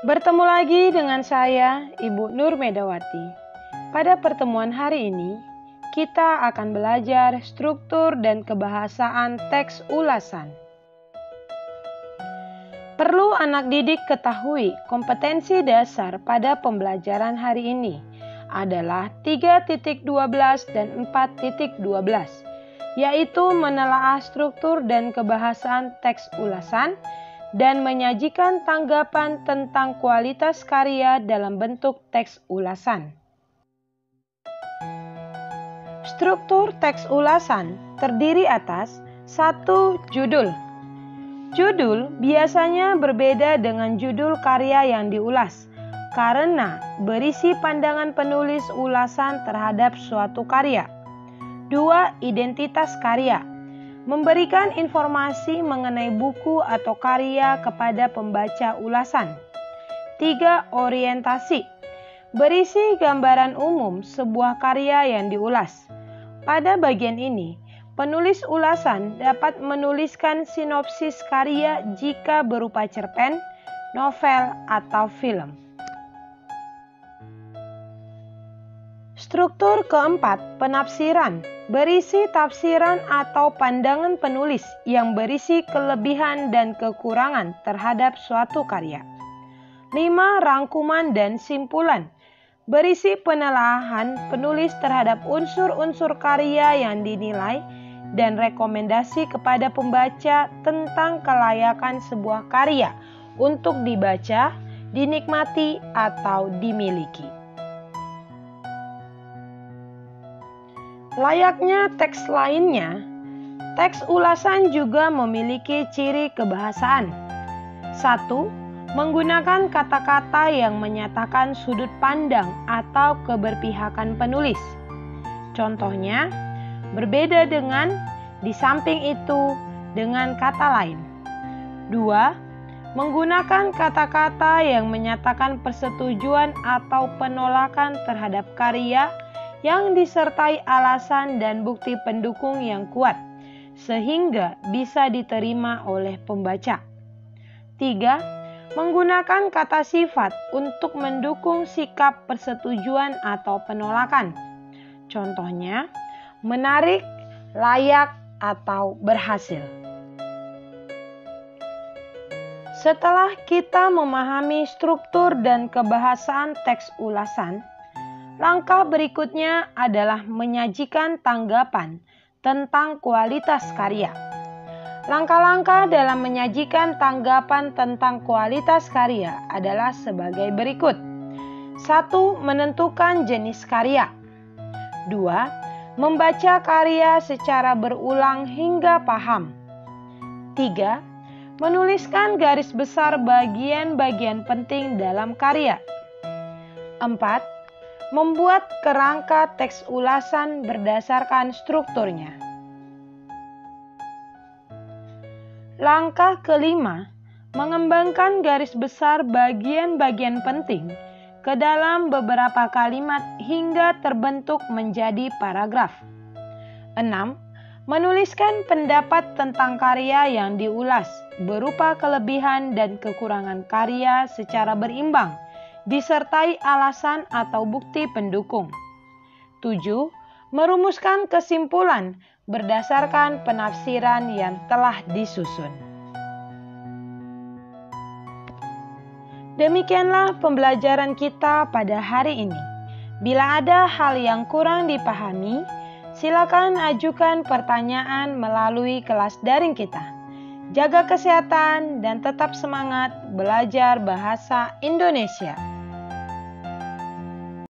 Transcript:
Bertemu lagi dengan saya, Ibu Nur Medawati. Pada pertemuan hari ini, kita akan belajar struktur dan kebahasaan teks ulasan. Perlu anak didik ketahui kompetensi dasar pada pembelajaran hari ini adalah 3.12 dan 4.12, yaitu menelaah struktur dan kebahasaan teks ulasan, dan menyajikan tanggapan tentang kualitas karya dalam bentuk teks ulasan. Struktur teks ulasan terdiri atas 1. Judul. Judul biasanya berbeda dengan judul karya yang diulas karena berisi pandangan penulis ulasan terhadap suatu karya. 2. Identitas karya. Memberikan informasi mengenai buku atau karya kepada pembaca ulasan. 3. Orientasi. Berisi gambaran umum sebuah karya yang diulas. Pada bagian ini, penulis ulasan dapat menuliskan sinopsis karya jika berupa cerpen, novel, atau film. Struktur keempat, penafsiran. Berisi tafsiran atau pandangan penulis yang berisi kelebihan dan kekurangan terhadap suatu karya. 5. Rangkuman dan simpulan. Berisi penelaahan penulis terhadap unsur-unsur karya yang dinilai dan rekomendasi kepada pembaca tentang kelayakan sebuah karya untuk dibaca, dinikmati, atau dimiliki. Layaknya teks lainnya, teks ulasan juga memiliki ciri kebahasaan. 1. Menggunakan kata-kata yang menyatakan sudut pandang atau keberpihakan penulis. Contohnya, berbeda dengan di samping itu dengan kata lain. 2. Menggunakan kata-kata yang menyatakan persetujuan atau penolakan terhadap karya yang disertai alasan dan bukti pendukung yang kuat, sehingga bisa diterima oleh pembaca. 3. Menggunakan kata sifat untuk mendukung sikap persetujuan atau penolakan. Contohnya, menarik, layak, atau berhasil. Setelah kita memahami struktur dan kebahasaan teks ulasan, langkah berikutnya adalah menyajikan tanggapan tentang kualitas karya. Langkah-langkah dalam menyajikan tanggapan tentang kualitas karya adalah sebagai berikut. 1. Menentukan jenis karya. 2. Membaca karya secara berulang hingga paham. 3. Menuliskan garis besar bagian-bagian penting dalam karya. 4. Membuat kerangka teks ulasan berdasarkan strukturnya. Langkah kelima, mengembangkan garis besar bagian-bagian penting ke dalam beberapa kalimat hingga terbentuk menjadi paragraf. 6. Menuliskan pendapat tentang karya yang diulas berupa kelebihan dan kekurangan karya secara berimbang, disertai alasan atau bukti pendukung. 7. Merumuskan kesimpulan berdasarkan penafsiran yang telah disusun. Demikianlah pembelajaran kita pada hari ini. Bila ada hal yang kurang dipahami, silakan ajukan pertanyaan melalui kelas daring kita. Jaga kesehatan dan tetap semangat belajar bahasa Indonesia.